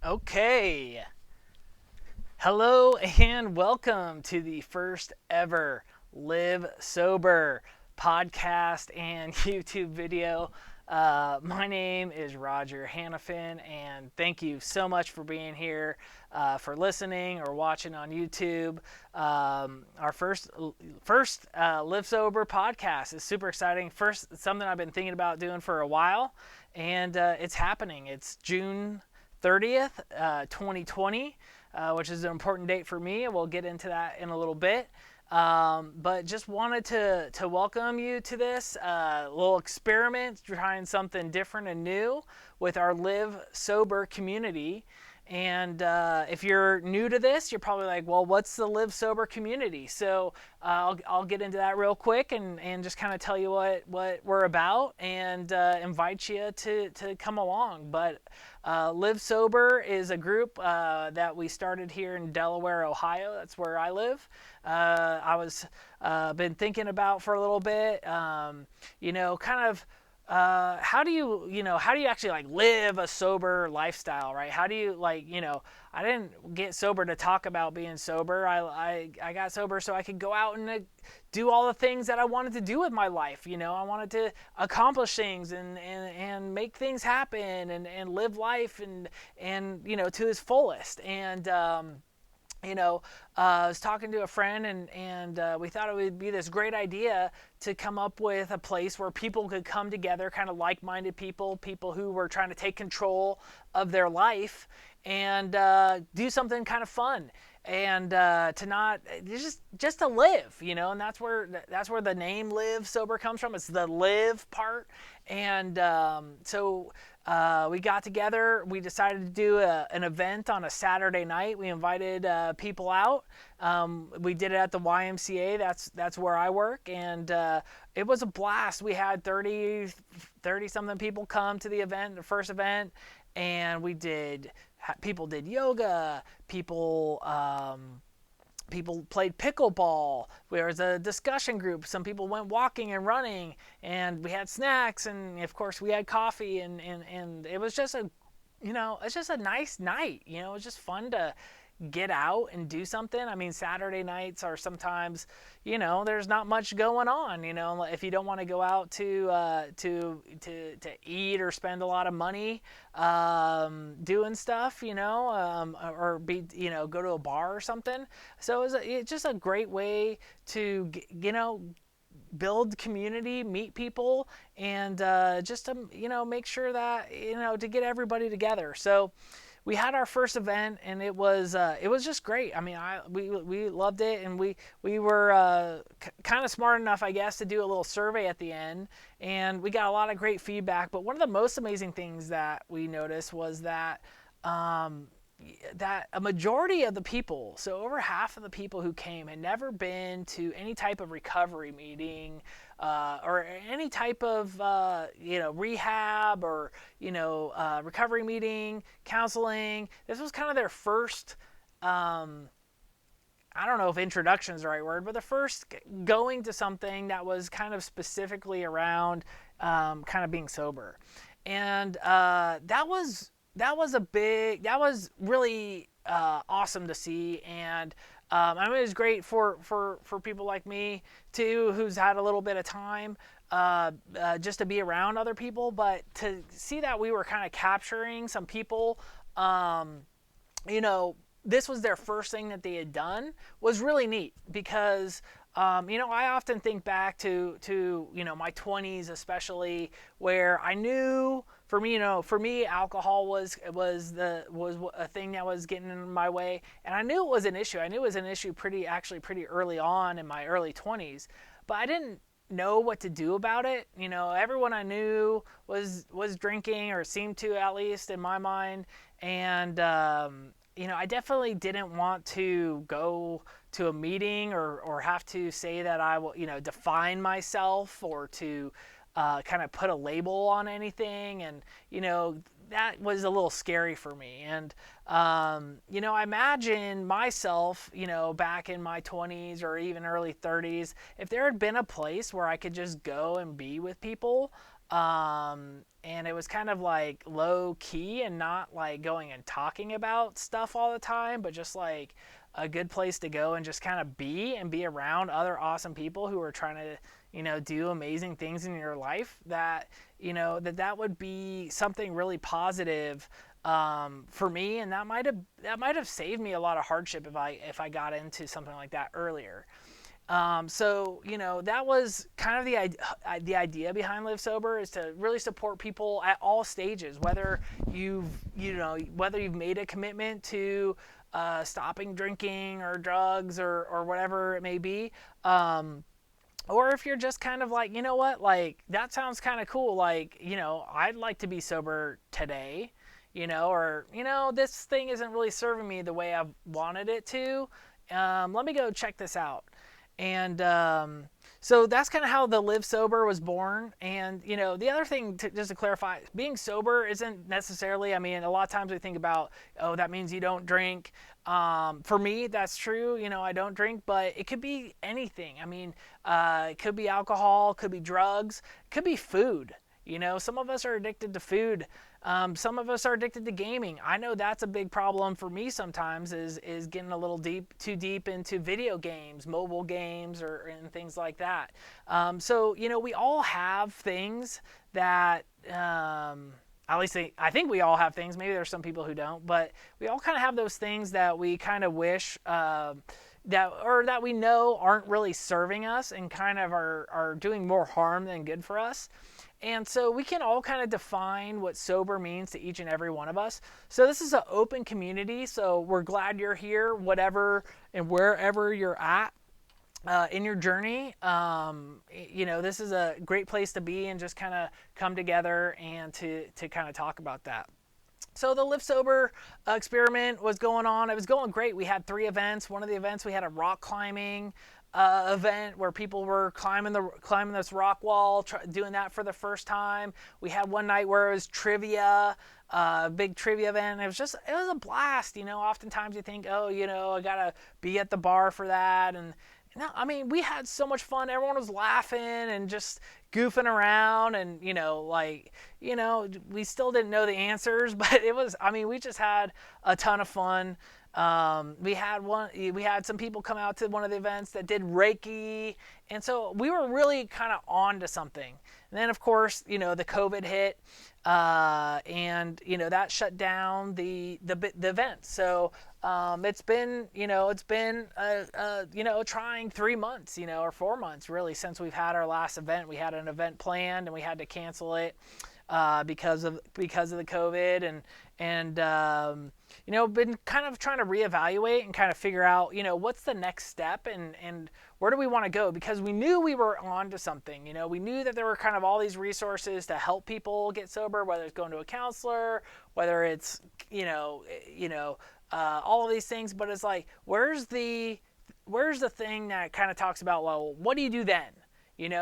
Okay. Hello and welcome to the first ever Live Sober podcast and YouTube video. My name is Roger Hannafin, and thank you so much for being here, for listening or watching on YouTube. Our first Live Sober podcast is super exciting. First, something I've been thinking about doing for a while, and it's happening. It's June 30th, 2020, which is an important date for me. We'll get into that in a little bit. But just wanted to welcome you to this little experiment, trying something different and new with our Live Sober community. And if you're new to this, you're probably like, well, what's the Live Sober community? So I'll get into that real quick and just kind of tell you what we're about and invite you to come along. But Live Sober is a group that we started here in Delaware, Ohio. That's where I live. I was been thinking about for a little bit, kind of how do you actually like live a sober lifestyle, right? How do you I didn't get sober to talk about being sober. I got sober so I could go out and do all the things that I wanted to do with my life. I wanted to accomplish things and make things happen and live life and to its fullest. And I was talking to a friend and we thought it would be this great idea to come up with a place where people could come together, kind of like-minded people who were trying to take control of their life and do something kind of fun and to not just to live, and that's where the name Live Sober comes from. It's the live part. And so we got together. We decided to do an event on a Saturday night. We invited people out. We did it at the YMCA. That's where I work, and it was a blast. We had 30 something people come to the event, the first event, and people did yoga. People played pickleball. There was a discussion group. Some people went walking and running, and we had snacks, and of course we had coffee, and it was just it's just a nice night. It was just fun to get out and do something. I mean, Saturday nights are sometimes, there's not much going on. If you don't want to go out to eat or spend a lot of money doing stuff, or go to a bar or something. So it's just a great way to build community, meet people, and just to make sure that to get everybody together. So we had our first event, and it was just great. I mean, we loved it, and we were kind of smart enough, I guess, to do a little survey at the end, and we got a lot of great feedback. But one of the most amazing things that we noticed was that that a majority of the people, so over half of the people who came, had never been to any type of recovery meeting or any type of rehab or recovery meeting, counseling. This was kind of their first. I don't know if introduction is the right word, but the first going to something that was kind of specifically around kind of being sober, and that was really awesome to see. And I mean, it was great for people like me too, who's had a little bit of time just to be around other people, but to see that we were kind of capturing some people, this was their first thing that they had done, was really neat. Because I often think back to my 20s, especially, where I knew, for me, alcohol was a thing that was getting in my way, and I knew it was an issue. I knew it was an issue pretty early on in my early 20s, but I didn't know what to do about it. Everyone I knew was drinking, or seemed to, at least in my mind, and I definitely didn't want to go to a meeting or have to say that I will, define myself, or to kind of put a label on anything. And, that was a little scary for me. And, I imagine myself, back in my 20s or even early 30s, if there had been a place where I could just go and be with people, And it was kind of like low key and not like going and talking about stuff all the time, but just like a good place to go and just kind of be around other awesome people who are trying to, do amazing things in your life. That, that would be something really positive for me, and that might have saved me a lot of hardship if I got into something like that earlier. So that was kind of the idea behind Live Sober, is to really support people at all stages, whether you've made a commitment to stopping drinking or drugs or whatever it may be. Or if you're just kind of like, like that sounds kind of cool. Like, I'd like to be sober today, or, this thing isn't really serving me the way I've wanted it to. Let me go check this out. And so that's kind of how the Live Sober was born. And, the other thing, just to clarify, being sober isn't necessarily, a lot of times we think about, oh, that means you don't drink. For me, that's true. I don't drink, but it could be anything. It could be alcohol, could be drugs, could be food. Some of us are addicted to food. Some of us are addicted to gaming. I know that's a big problem for me sometimes, is getting a little too deep into video games, mobile games, and things like that. So, we all have things that, at least I think we all have things. Maybe there's some people who don't, but we all kind of have those things that we kind of wish that we know aren't really serving us and kind of are doing more harm than good for us. And so we can all kind of define what sober means to each and every one of us. So this is an open community, so we're glad you're here, whatever and wherever you're at in your journey. This is a great place to be and just kind of come together and to kind of talk about that. So the Live Sober experiment was going on. It was going great. We had 3 events. One of the events, we had a rock climbing event where people were climbing this rock wall, doing that for the first time. We had one night where it was trivia, big trivia event. It was a blast. Oftentimes you think, oh, I gotta be at the bar for that, and no, we had so much fun. Everyone was laughing and just goofing around, and we still didn't know the answers, but it was, we just had a ton of fun. We had some people come out to one of the events that did Reiki, and so we were really kind of on to something. And then, of course, the COVID hit, and that shut down the event. So it's been trying 3 months, or 4 months really, since we've had our last event. We had an event planned and we had to cancel it because of the COVID, and been kind of trying to reevaluate and kind of figure out, what's the next step and where do we want to go, because we knew we were on to something. We knew that there were kind of all these resources to help people get sober, whether it's going to a counselor, whether it's, all of these things, but it's like, where's the thing that kind of talks about, well, what do you do then?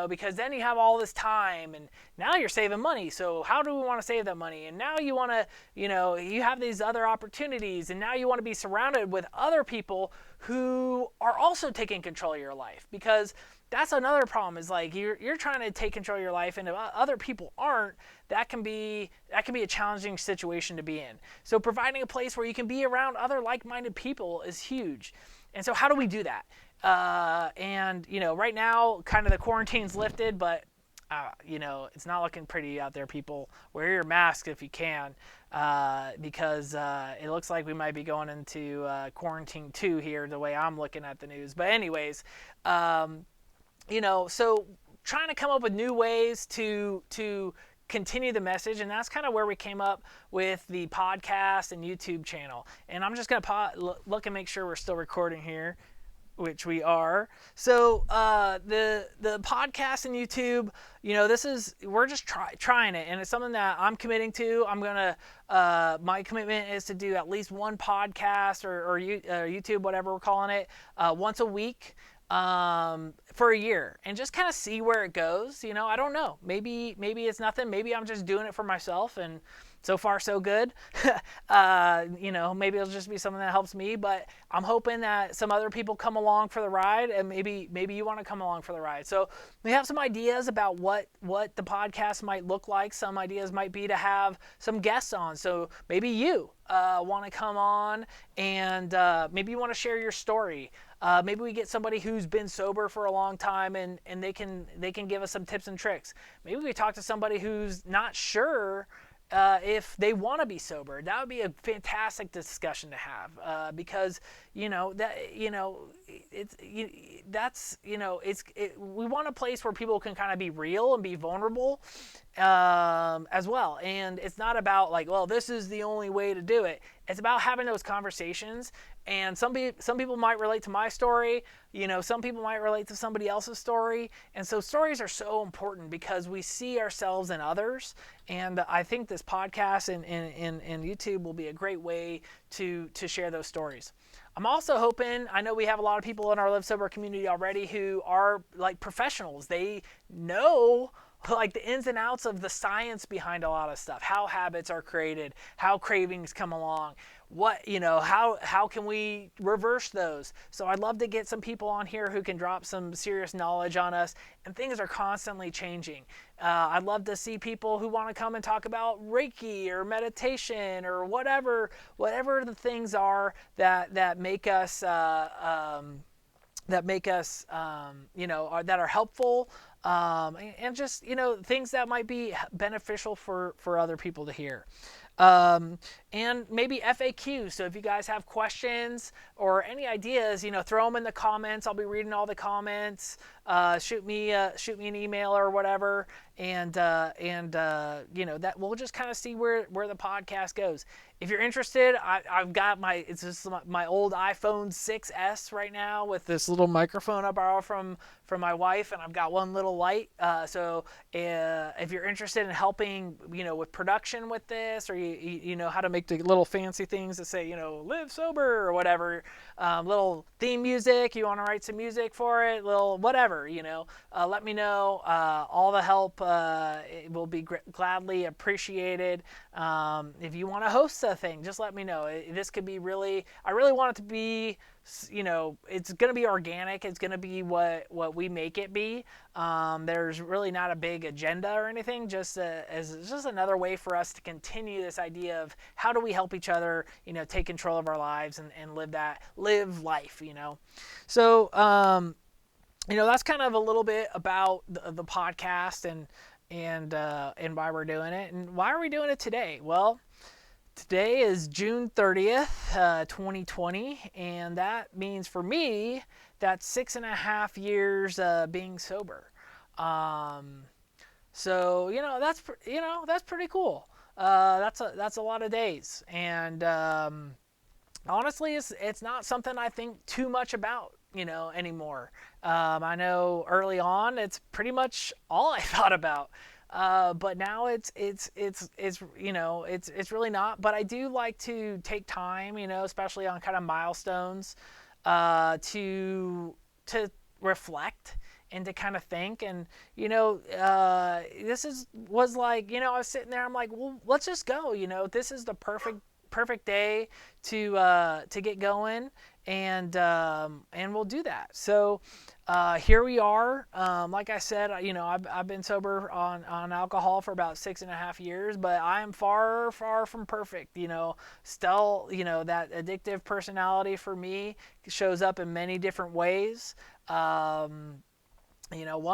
Because then you have all this time, and now you're saving money. So how do we want to save that money? And now you want to, you have these other opportunities, and now you want to be surrounded with other people who are also taking control of your life, because that's another problem, is like you're trying to take control of your life, and if other people aren't, that can be a challenging situation to be in. So providing a place where you can be around other like-minded people is huge. And so how do we do that? And right now, kind of the quarantine's lifted, but it's not looking pretty out there. People, wear your mask if you can, because it looks like we might be going into quarantine 2 here, the way I'm looking at the news. But anyways, so trying to come up with new ways to continue the message, and that's kind of where we came up with the podcast and YouTube channel. And I'm just going to look and make sure we're still recording here, which we are. So the podcast and YouTube, we're just trying it, and it's something that I'm committing to. I'm gonna my commitment is to do at least one podcast or YouTube, whatever we're calling it, once a week. For a year, and just kind of see where it goes. I don't know. Maybe it's nothing. Maybe I'm just doing it for myself, and so far so good. Maybe it'll just be something that helps me, but I'm hoping that some other people come along for the ride, and maybe you want to come along for the ride. So we have some ideas about what the podcast might look like. Some ideas might be to have some guests on. So maybe you want to come on, and maybe you want to share your story. Maybe we get somebody who's been sober for a long time, and they can give us some tips and tricks. Maybe we talk to somebody who's not sure if they want to be sober. That would be a fantastic discussion to have, because we want a place where people can kind of be real and be vulnerable as well. And it's not about like, well, this is the only way to do it. It's about having those conversations. And some people might relate to my story. Some people might relate to somebody else's story. And so stories are so important because we see ourselves in others. And I think this podcast and YouTube will be a great way to share those stories. I'm also hoping, I know we have a lot of people in our Live Sober community already who are like professionals. They know like the ins and outs of the science behind a lot of stuff, how habits are created, how cravings come along, how can we reverse those. So I'd love to get some people on here who can drop some serious knowledge on us, and things are constantly changing. I'd love to see people who want to come and talk about Reiki or meditation or whatever the things are that make us that are helpful, and just things that might be beneficial for other people to hear. And maybe FAQs. So if you guys have questions or any ideas, throw them in the comments. I'll be reading all the comments. Shoot me an email or whatever, and that we'll just kind of see where the podcast goes. If you're interested, I've got it's just my old iPhone 6S right now with this little microphone I borrowed from my wife, and I've got one little light. So if you're interested in helping, with production with this, or you know how to make the little fancy things that say, live sober or whatever, little theme music, you want to write some music for it, little whatever, let me know. All the help will be gladly appreciated. If you want to host a thing, just let me know. This could be I really want it to be, it's going to be organic. It's going to be what we make it be. There's really not a big agenda or anything, just another way for us to continue this idea of how do we help each other, take control of our lives and live life, So, that's kind of a little bit about the podcast and why we're doing it. And why are we doing it today? Well, today is June 30th, 2020, and that means for me, that's 6.5 years being sober. So that's pretty cool. That's a lot of days, and honestly, it's not something I think too much about, anymore. I know early on it's pretty much all I thought about. But now it's really not. But I do like to take time, especially on kind of milestones, to reflect and to kind of think. And was like, I was sitting there. I'm like, well, let's just go. This is the perfect day to get going, and we'll do that. So here we are. Like I said, I've been sober on alcohol for about 6.5 years, but I am far from perfect. Still, that addictive personality for me shows up in many different ways. One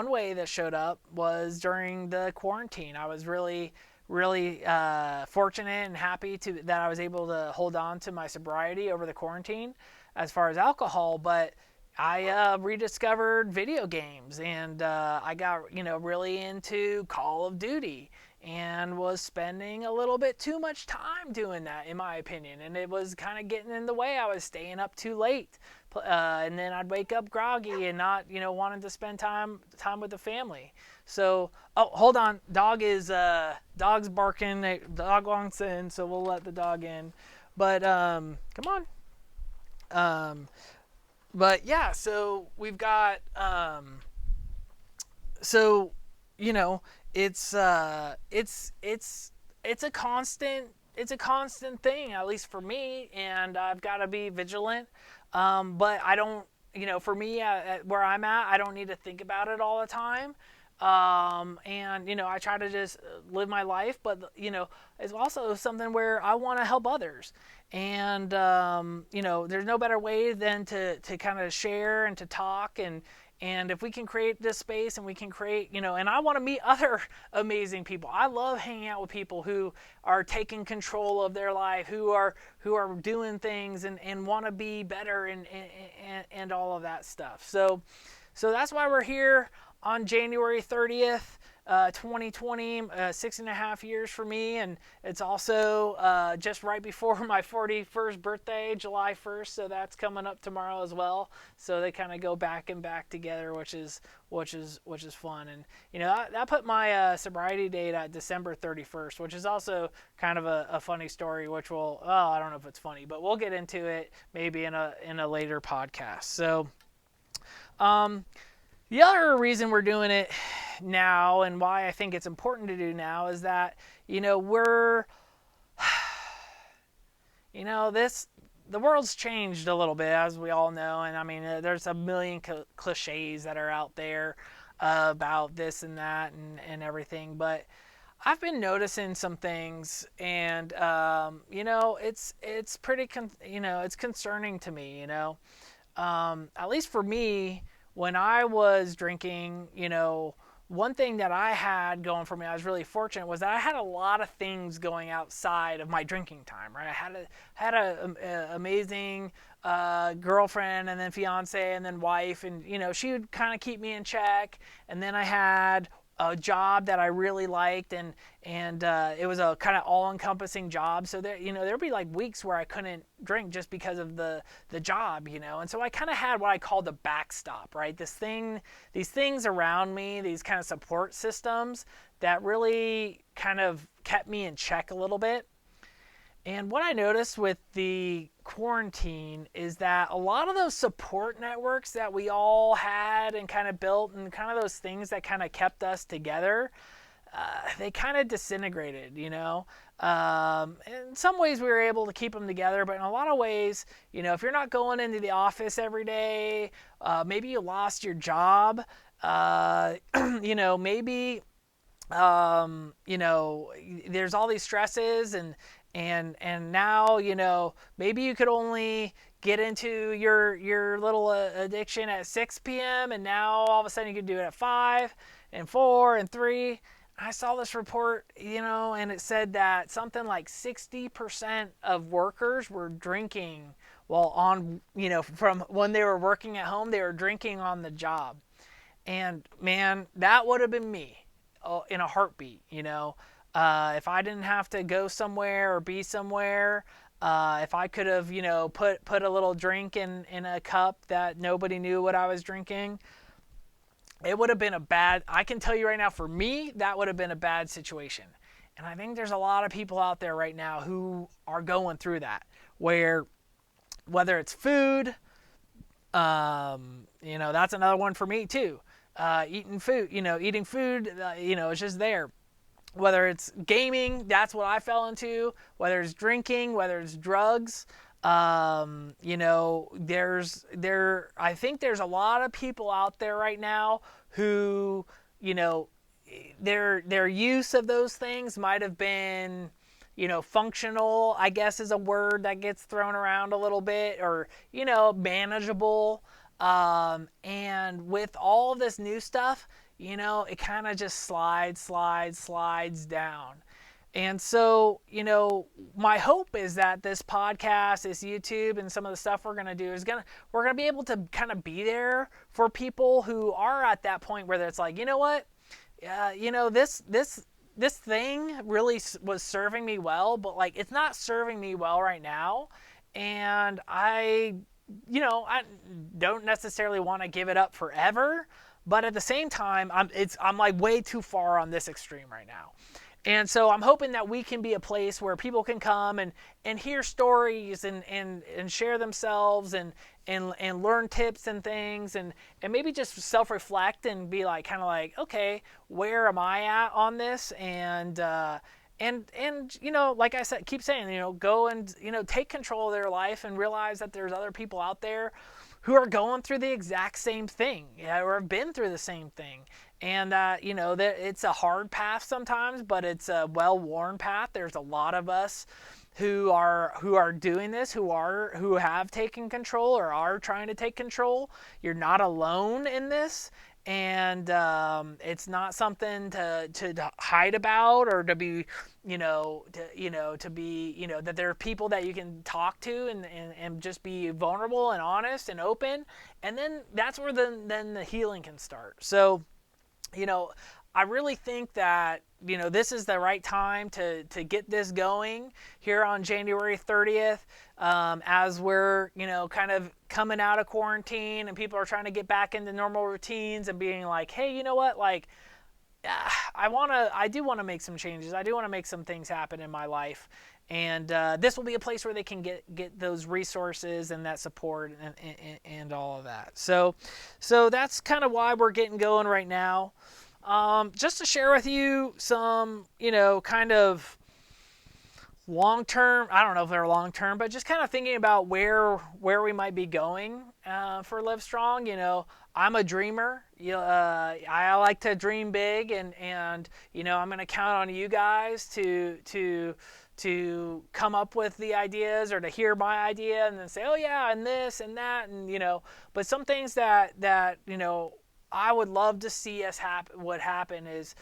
way that showed up was during the quarantine. I was really fortunate and happy that I was able to hold on to my sobriety over the quarantine as far as alcohol, but I rediscovered video games, and I got really into Call of Duty, and was spending a little bit too much time doing that, in my opinion, and it was kind of getting in the way. I was staying up too late, and then I'd wake up groggy and not wanting to spend time with the family. So, oh, hold on, dog's barking. The dog wants in, so we'll let the dog in. But come on. But yeah, so we've got it's it's a constant thing, at least for me, and I've got to be vigilant. But I don't, for me, at where I'm at, I don't need to think about it all the time. And I try to just live my life, but it's also something where I want to help others. And there's no better way than to kind of share and to talk, and if we can create this space and we can create, and I want to meet other amazing people. I love hanging out with people who are taking control of their life, who are doing things and want to be better and all of that stuff. So that's why we're here on January 30th, 2020, 6.5 years for me, and it's also just right before my 41st birthday, July 1st, so that's coming up tomorrow as well. So they kind of go back together, which is fun. And that put my sobriety date at December 31st, which is also kind of a funny story, which I don't know if it's funny, but we'll get into it maybe in a later podcast. So the other reason we're doing it now, and why I think it's important to do now, is that the world's changed a little bit, as we all know, and I mean there's a million cliches that are out there about this and that and everything, but I've been noticing some things, and it's pretty it's concerning to me. At least for me. When I was drinking, one thing that I had going for me, I was really fortunate, was that I had a lot of things going outside of my drinking time, right? I had a amazing girlfriend, and then fiance, and then wife, and she would kind of keep me in check. And then I had a job that I really liked, and it was a kind of all-encompassing job. So there'd be like weeks where I couldn't drink just because of the job, and so I kind of had what I call the backstop, right? These things around me, these kind of support systems that really kind of kept me in check a little bit. And what I noticed with the quarantine is that a lot of those support networks that we all had and kind of built, and kind of those things that kind of kept us together, they kind of disintegrated, In some ways we were able to keep them together, but in a lot of ways, if you're not going into the office every day, maybe you lost your job, maybe, there's all these stresses, and now, maybe you could only get into your little addiction at 6 p.m. and now all of a sudden you can do it at 5 and 4 and 3. I saw this report, and it said that something like 60% of workers were drinking while on, from when they were working at home, they were drinking on the job. And man, that would have been me in a heartbeat, if I didn't have to go somewhere or be somewhere, if I could have, put a little drink in a cup that nobody knew what I was drinking, it would have been I can tell you right now, for me, that would have been a bad situation. And I think there's a lot of people out there right now who are going through that, whether it's food, that's another one for me too. Eating food, it's just there. Whether it's gaming, that's what I fell into. Whether it's drinking, whether it's drugs, I think there's a lot of people out there right now who, their use of those things might have been, functional, I guess is a word that gets thrown around a little bit, or, manageable. And with all of this new stuff, it kind of just slides down. And so, my hope is that this podcast, this YouTube, and some of the stuff we're going to do we're going to be able to kind of be there for people who are at that point where it's like, this thing really was serving me well, but like, it's not serving me well right now. And I don't necessarily want to give it up forever, but at the same time, I'm like way too far on this extreme right now. And so I'm hoping that we can be a place where people can come and hear stories and share themselves and learn tips and things, and maybe just self-reflect and be like, kind of like, okay, where am I at on this? And and like I said, keep saying, go and take control of their life and realize that there's other people out there who are going through the exact same thing, or have been through the same thing. And that it's a hard path sometimes, but it's a well-worn path. There's a lot of us who are doing this, who have taken control or are trying to take control. You're not alone in this, and it's not something to hide about, or to be that there are people that you can talk to and just be vulnerable and honest and open, and then that's where then the healing can start. So I really think that this is the right time to get this going here on January 30th, as we're kind of coming out of quarantine and people are trying to get back into normal routines and being like, hey, you know what, like, I do want to make some changes. I do want to make some things happen in my life, and this will be a place where they can get those resources and that support and all of that. So that's kind of why we're getting going right now. Just to share with you some, kind of long-term, I don't know if they're long-term, but just kind of thinking about where we might be going for Live Strong. I'm a dreamer. I like to dream big, and I'm going to count on you guys to come up with the ideas, or to hear my idea and then say, oh yeah, and this and that, and but some things that I would love to see us happen is,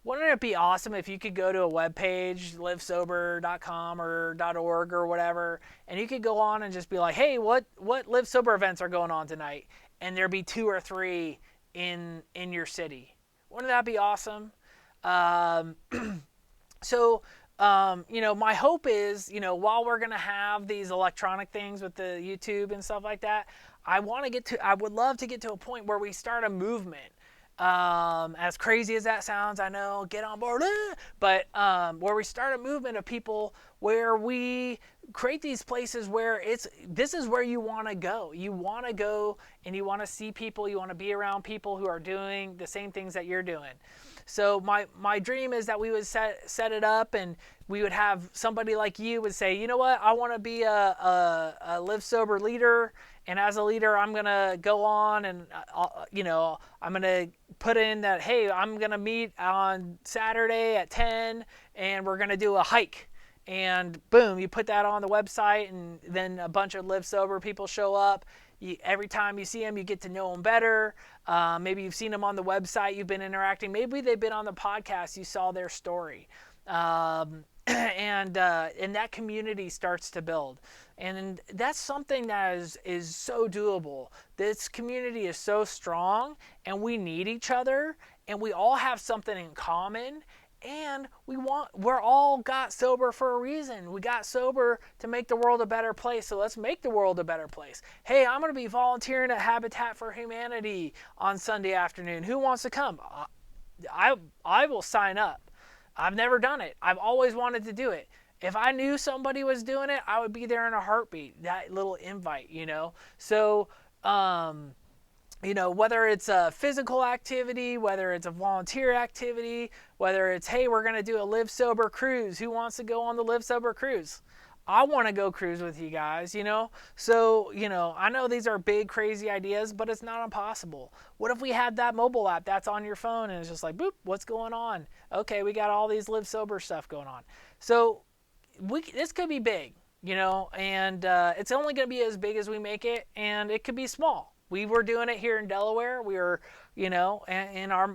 wouldn't it be awesome if you could go to a webpage, LiveSOBER.com or .org or whatever, and you could go on and just be like, hey, what Live Sober events are going on tonight? And there'd be 2 or 3 in your city. Wouldn't that be awesome? My hope is, while we're going to have these electronic things with the YouTube and stuff like that, I would love to get to a point where we start a movement. As crazy as that sounds, I know, get on board, but where we start a movement of people, where we create these places where this is where you want to go. You want to go and you want to see people, you want to be around people who are doing the same things that you're doing. So my dream is that we would set it up, and we would have somebody like you would say, you know what, I want to be a Live Sober leader, and as a leader, I'm going to go on and, I'm going to put in that, hey, I'm going to meet on Saturday at 10, and we're going to do a hike. And boom, you put that on the website, and then a bunch of Live Sober people show up. Every time you see them, you get to know them better. Maybe you've seen them on the website, you've been interacting. Maybe they've been on the podcast, you saw their story. And that community starts to build. And that's something that is so doable. This community is so strong, and we need each other, and we all have something in common. And we're all got sober for a reason. We got sober to make the world a better place. So let's make the world a better place. Hey, I'm going to be volunteering at Habitat for Humanity on Sunday afternoon. Who wants to come? I will sign up. I've never done it. I've always wanted to do it. If I knew somebody was doing it, I would be there in a heartbeat. That little invite, So, whether it's a physical activity, whether it's a volunteer activity, whether it's, hey, we're going to do a Live Sober cruise. Who wants to go on the Live Sober cruise? I want to go cruise with you guys, So, I know these are big, crazy ideas, but it's not impossible. What if we had that mobile app that's on your phone and it's just like, boop, what's going on? Okay, we got all these Live Sober stuff going on. So this could be big, and it's only going to be as big as we make it, and it could be small. We were doing it here in Delaware. We were, in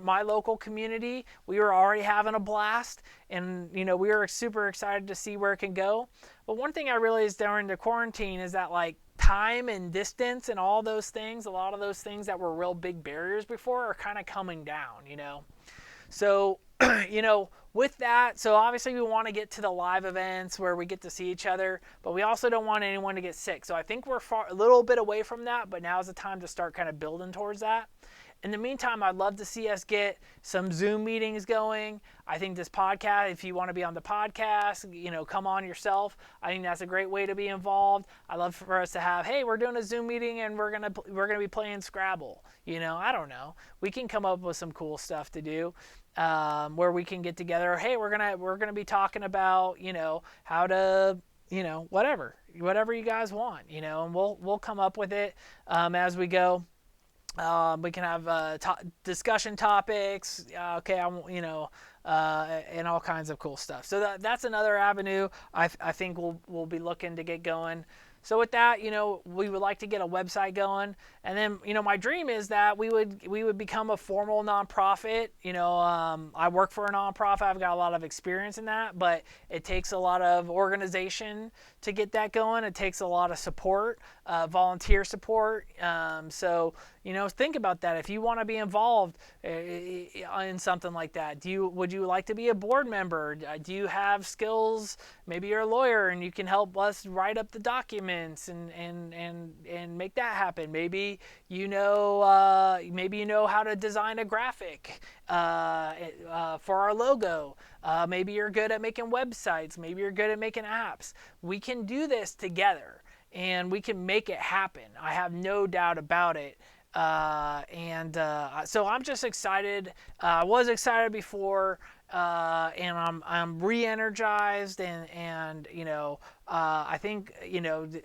my local community, we were already having a blast, and, we were super excited to see where it can go. But one thing I realized during the quarantine is that, like, time and distance and all those things, a lot of those things that were real big barriers before are kind of coming down, So, with that, so obviously we want to get to the live events where we get to see each other, but we also don't want anyone to get sick. So I think we're a little bit away from that, but now's the time to start kind of building towards that. In the meantime, I'd love to see us get some Zoom meetings going. I think this podcast, if you want to be on the podcast, come on yourself. I think that's a great way to be involved. I'd love for us to have, hey, we're doing a Zoom meeting and we're gonna be playing Scrabble. I don't know. We can come up with some cool stuff to do. where we can get together. Hey, we're gonna be talking about how to whatever you guys want, and we'll come up with it as we go. We can have discussion topics. Okay, and all kinds of cool stuff. So that's another avenue I think we'll be looking to get going. So with that, we would like to get a website going, and then my dream is that we would become a formal nonprofit. I work for a nonprofit. I've got a lot of experience in that, but it takes a lot of organization to get that going. It takes a lot of support, volunteer support. So think about that. If you want to be involved in something like that, would you like to be a board member? Do you have skills? Maybe you're a lawyer and you can help us write up the documents and make that happen. Maybe you know how to design a graphic for our logo. Maybe you're good at making websites. Maybe you're good at making apps. We can do this together and we can make it happen. I have no doubt about it. So I'm just excited. I was excited before, and I'm re-energized, and I think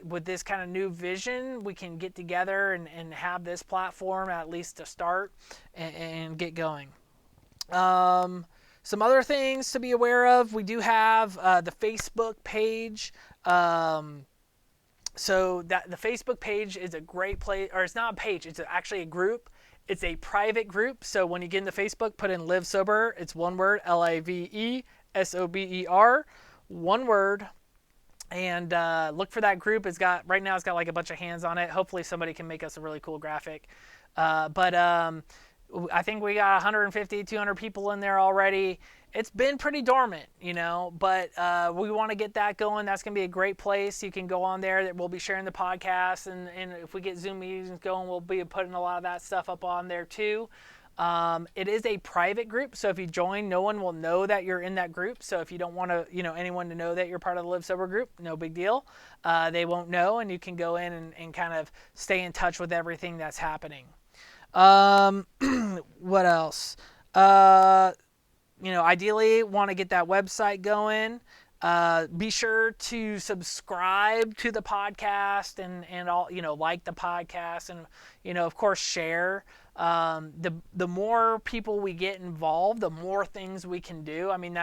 with this kind of new vision, we can get together and have this platform at least to start and get going. Some other things to be aware of: we do have the Facebook page. So that the Facebook page is a great place, or it's not a page, it's actually a group. It's a private group. So when you get into Facebook, put in LiveSOBER. It's one word, LiveSOBER, one word. And look for that group. Right now it's got like a bunch of hands on it. Hopefully somebody can make us a really cool graphic. But I think we got 150, 200 people in there already. It's been pretty dormant, but we want to get that going. That's going to be a great place. You can go on there. That we'll be sharing the podcast, and if we get Zoom meetings going, we'll be putting a lot of that stuff up on there too. It is a private group, so if you join, no one will know that you're in that group. So if you don't want to, anyone to know that you're part of the LiveSOBER group, no big deal. They won't know, and you can go in and kind of stay in touch with everything that's happening. What else? Ideally want to get that website going. Be sure to subscribe to the podcast and all, like the podcast and, of course, share. The more people we get involved, the more things we can do. I mean,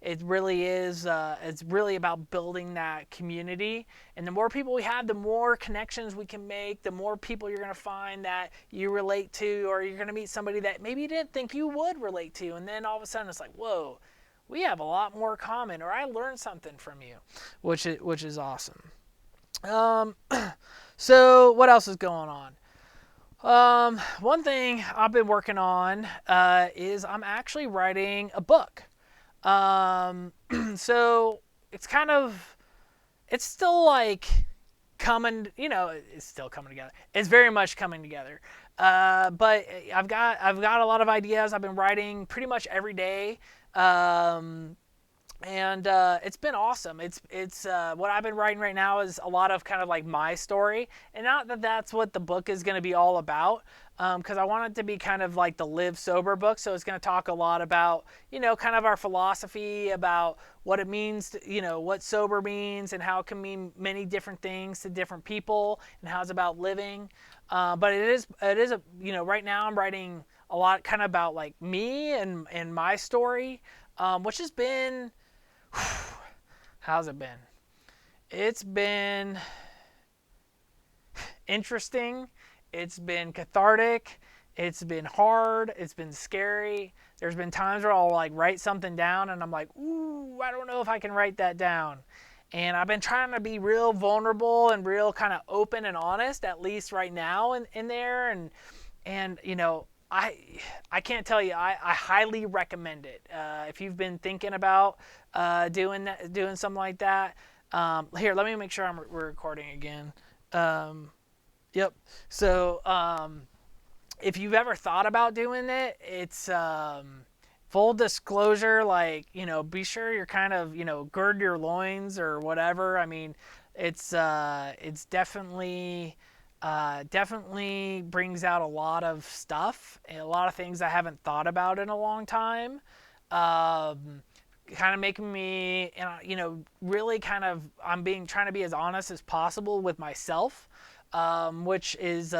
it really is, it's really about building that community. And the more people we have, the more connections we can make, the more people you're going to find that you relate to, or you're going to meet somebody that maybe you didn't think you would relate to. And then all of a sudden it's like, whoa, we have a lot more common, or I learned something from you, which is awesome. So what else is going on? One thing I've been working on is I'm actually writing a book. So it's still like coming, it's still coming together. It's very much coming together. But I've got a lot of ideas. I've been writing pretty much every day. And it's been awesome. It's what I've been writing right now is a lot of kind of like my story, and not that that's what the book is going to be all about, because I want it to be kind of like the Live Sober book. So it's going to talk a lot about, kind of our philosophy about what it means to, what sober means, and how it can mean many different things to different people, and how it's about living. But it is a, right now I'm writing a lot kind of about like me and my story, which has been, how's it been? It's been interesting. It's been cathartic. It's been hard. It's been scary. There's been times where I'll like write something down and I'm like, ooh, I don't know if I can write that down. And I've been trying to be real vulnerable and real kind of open and honest, at least right now in there. And I can't tell you, I highly recommend it. If you've been thinking about doing something like that, here, let me make sure we're recording again. Yep. So if you've ever thought about doing it, it's full disclosure, like, be sure you're kind of, gird your loins or whatever. I mean, it's definitely Definitely brings out a lot of stuff and a lot of things I haven't thought about in a long time. Um, Kind of making me, really kind of, trying to be as honest as possible with myself, which is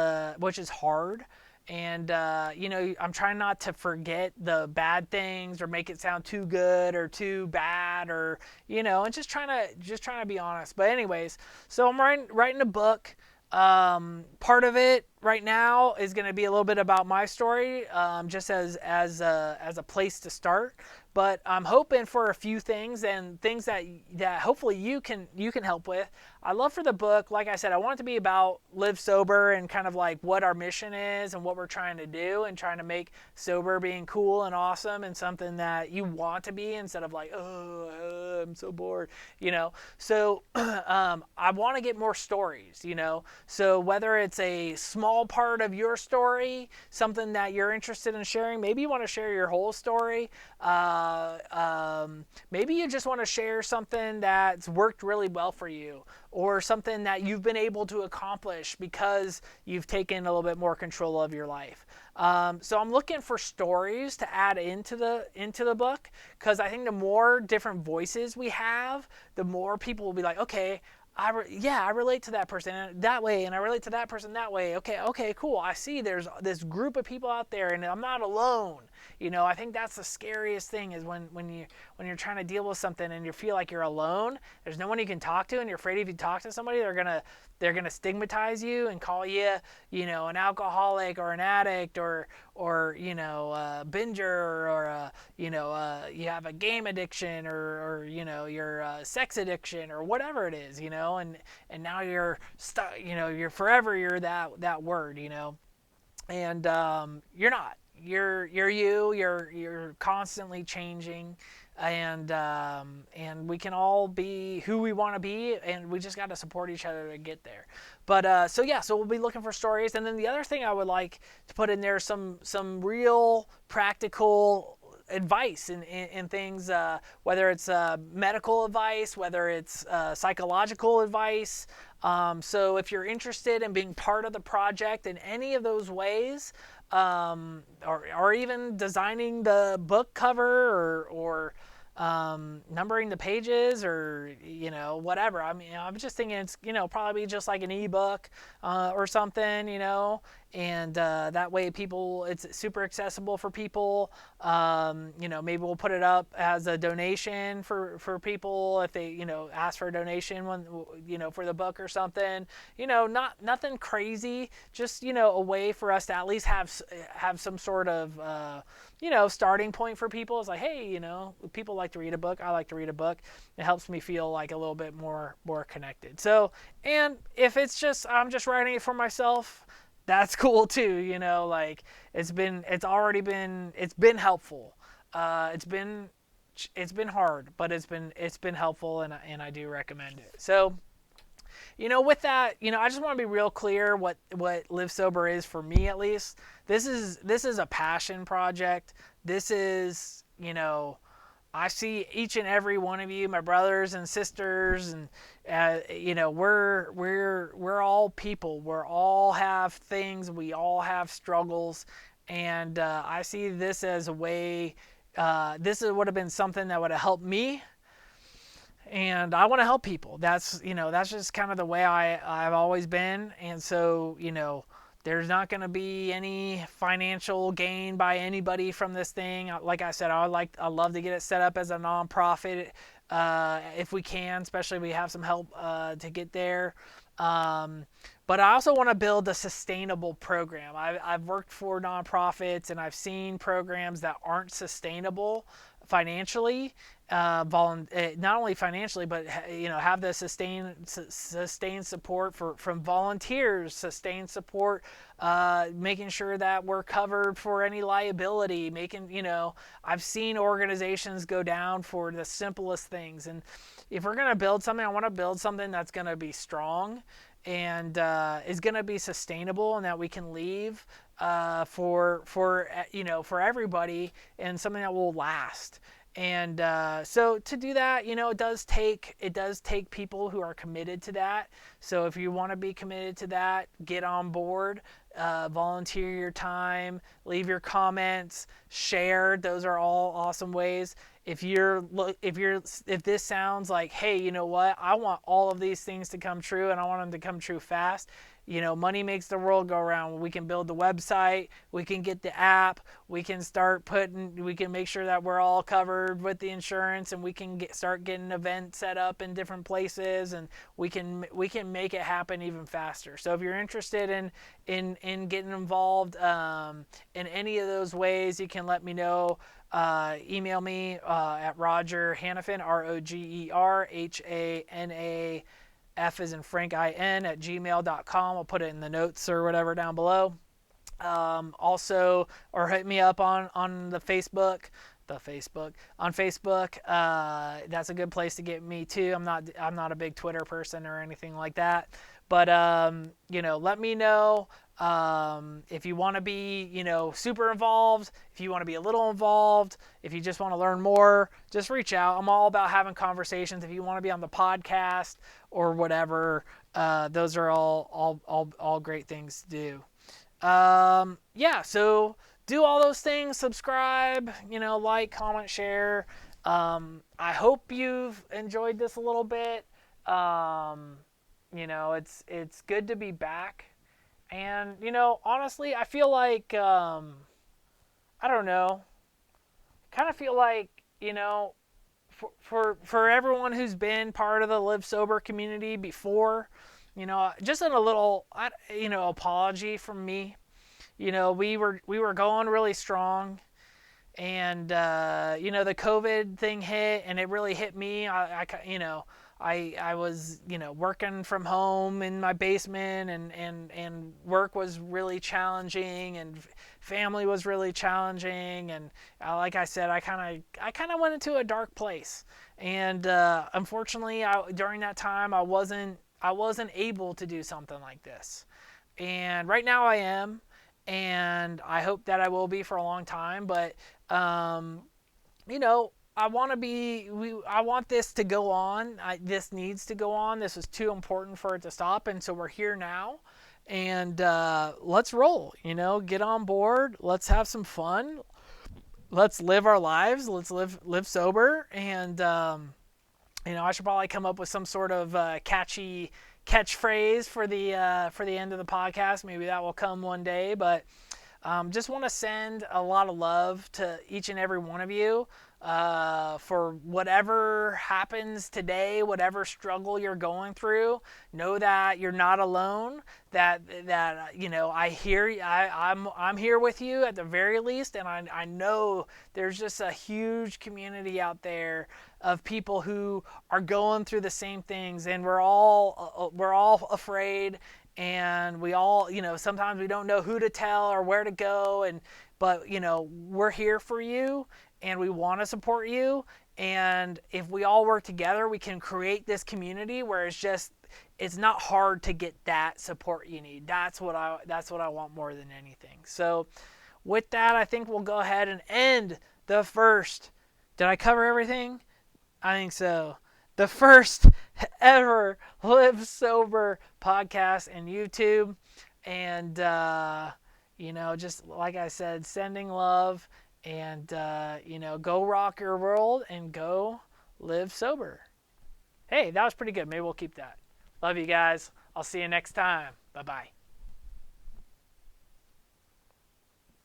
hard. And I'm trying not to forget the bad things or make it sound too good or too bad, or and just trying to be honest. But anyways, so I'm writing a book. Part of it right now is going to be a little bit about my story, just as a place to start. But I'm hoping for a few things, and things that hopefully you can help with. I love for the book, like I said, I want it to be about live sober and kind of like what our mission is and what we're trying to do, and trying to make sober being cool and awesome and something that you want to be, instead of like, oh, I'm so bored, So I want to get more stories, So whether it's a small part of your story, something that you're interested in sharing, maybe you want to share your whole story. Maybe you just want to share something that's worked really well for you, or something that you've been able to accomplish because you've taken a little bit more control of your life. So I'm looking for stories to add into the book, because I think the more different voices we have, the more people will be like, okay, I relate to that person that way, and I relate to that person that way. Okay, cool. I see there's this group of people out there, and I'm not alone. I think that's the scariest thing, is when you're trying to deal with something and you feel like you're alone. There's no one you can talk to, and you're afraid if you talk to somebody, they're gonna stigmatize you and call you, an alcoholic or an addict, or a binger, or you have a game addiction, or your sex addiction, or whatever it is, and now you're stuck, you're forever, you're that word, and you're not. You're you're constantly changing, and we can all be who we want to be, and we just got to support each other to get there. But so we'll be looking for stories. And then the other thing I would like to put in there, some real practical advice in things, whether it's medical advice, whether it's psychological advice. So if you're interested in being part of the project in any of those ways, or even designing the book cover, or numbering the pages, or whatever. I mean, I'm just thinking it's probably just like an ebook, or something, and that way it's super accessible for people. Maybe we'll put it up as a donation for people if they ask for a donation for the book or something. Nothing crazy, just a way for us to at least have some sort of starting point for people. It's like, hey, people like to read a book. I like to read a book. It helps me feel like a little bit more connected. So, and if it's just I'm just writing it for myself, that's cool too. Like it's been helpful. It's been hard, but it's been helpful, and I do recommend it. So, with that, I just want to be real clear what Live Sober is for me, at least. This is a passion project. This is, I see each and every one of you, my brothers and sisters, and we're all people. We all have things. We all have struggles, and I see this as a way. This would have been something that would have helped me. And I want to help people. That's just kind of the way I've always been. And so, there's not going to be any financial gain by anybody from this thing. Like I said, I'd love to get it set up as a nonprofit, if we can, especially if we have some help to get there. But I also want to build a sustainable program. I've worked for nonprofits, and I've seen programs that aren't sustainable financially, not only financially, but have the sustained support from volunteers, sustained support, making sure that we're covered for any liability. I've seen organizations go down for the simplest things, and if we're gonna build something, I want to build something that's gonna be strong and is going to be sustainable, and that we can leave for everybody, and something that will last. And so to do that, it does take people who are committed to that. So if you want to be committed to that, get on board, volunteer your time, leave your comments, share. Those are all awesome ways. If this sounds like, hey, you know what? I want all of these things to come true, and I want them to come true fast. Money makes the world go round. We can build the website, we can get the app, we can make sure that we're all covered with the insurance, and we can start getting events set up in different places, and we can make it happen even faster. So if you're interested in getting involved in any of those ways, you can let me know. Email me at Roger Hanafin, ROGERHANAF as in Frank IN at gmail.com. I'll put it in the notes or whatever down below. Also, or hit me up on the Facebook. On Facebook. That's a good place to get me too. I'm not a big Twitter person or anything like that. But let me know if you want to be super involved, if you want to be a little involved, if you just want to learn more, just reach out. I'm all about having conversations. If you want to be on the podcast or whatever, those are all great things to do. So do all those things. Subscribe, like, comment, share. I hope you've enjoyed this a little bit. It's good to be back. And, honestly, I feel like, I don't know, kind of feel like, for everyone who's been part of the Live Sober community before, just a little, apology from me. We were going really strong, and the COVID thing hit, and it really hit me. I was working from home in my basement, and work was really challenging, and family was really challenging, and like I said, I kind of went into a dark place, and unfortunately, during that time, I wasn't able to do something like this, and right now I am, and I hope that I will be for a long time, but I want this to go on. This needs to go on. This is too important for it to stop, and so we're here now, and let's roll. Get on board. Let's have some fun. Let's live our lives. Let's live sober, and I should probably come up with some sort of catchy catchphrase for the end of the podcast. Maybe that will come one day, but just want to send a lot of love to each and every one of you for whatever happens today, whatever struggle you're going through. Know that you're not alone. That I hear you. I'm here with you at the very least, and I know there's just a huge community out there of people who are going through the same things, and we're all afraid, and we all sometimes we don't know who to tell or where to go, but we're here for you, and we want to support you, and if we all work together, we can create this community where it's not hard to get that support you need. That's what I want more than anything. So with that, I think we'll go ahead and end the first. Did I cover everything? I think so. The first ever Live Sober podcast and YouTube. And, just like I said, sending love, and, go rock your world and go live sober. Hey, that was pretty good. Maybe we'll keep that. Love you guys. I'll see you next time. Bye-bye.